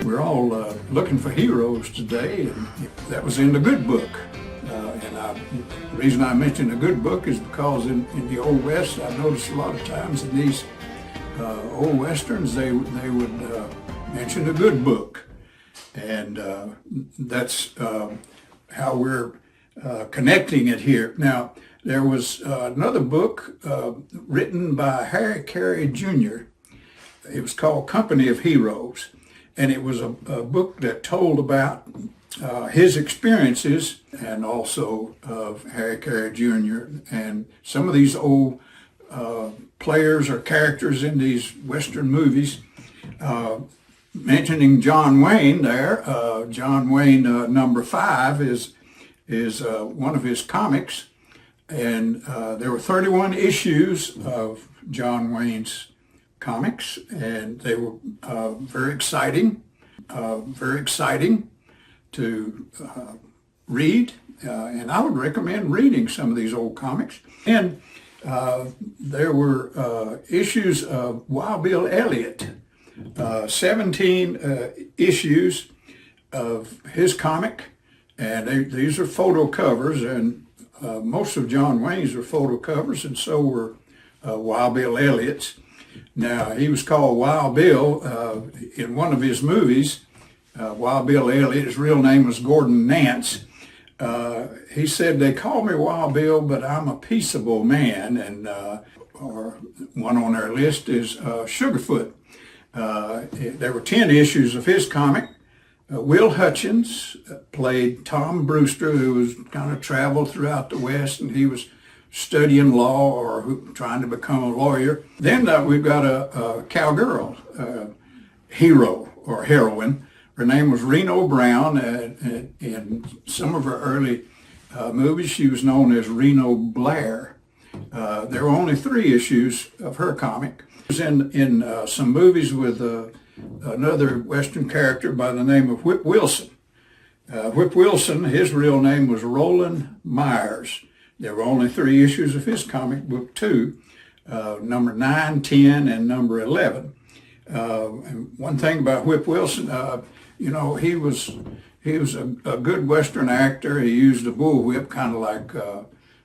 We're all looking for heroes today, and that was in the good book. The reason I mention the good book is because in the Old West, I noticed a lot of times in these old Westerns, they would mention the good book. And that's how we're connecting it here. Now, there was another book written by Harry Carey Jr. It was called Company of Heroes. And it was a book that told about his experiences and also of Harry Carey Jr. and some of these old players or characters in these Western movies. Mentioning John Wayne there, John Wayne number 5 is one of his comics. And there were 31 issues of John Wayne's comics, and they were very exciting to read, and I would recommend reading some of these old comics. And there were issues of Wild Bill Elliott, 17 issues of his comic, and these are photo covers, and most of John Wayne's are photo covers, and so were Wild Bill Elliott's. Now, he was called Wild Bill in one of his movies. Wild Bill Elliott, his real name was Gordon Nance. He said, "They call me Wild Bill, but I'm a peaceable man." And or one on their list is Sugarfoot. There were 10 issues of his comic. Will Hutchins played Tom Brewster, who was kind of traveled throughout the West, and he was studying law or trying to become a lawyer. Then we've got a cowgirl hero or heroine. Her name was Reno Brown. In some of her early movies, she was known as Reno Blair. There were only 3 issues of her comic. She was in some movies with another Western character by the name of Whip Wilson. Whip Wilson, his real name was Roland Myers. There were only 3 issues of his comic book too, number 9, 10, and number 11. And one thing about Whip Wilson, you know, he was a good Western actor. He used a bullwhip, kind of like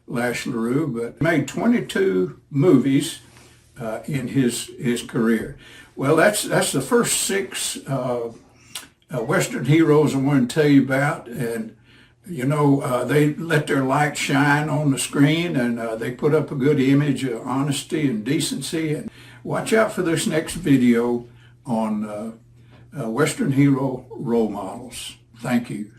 Lash LaRue, but made 22 movies in his career. Well, that's the first 6 Western heroes I want to tell you about, and you know, they let their light shine on the screen, and they put up a good image of honesty and decency. And watch out for this next video on Western hero role models. Thank you.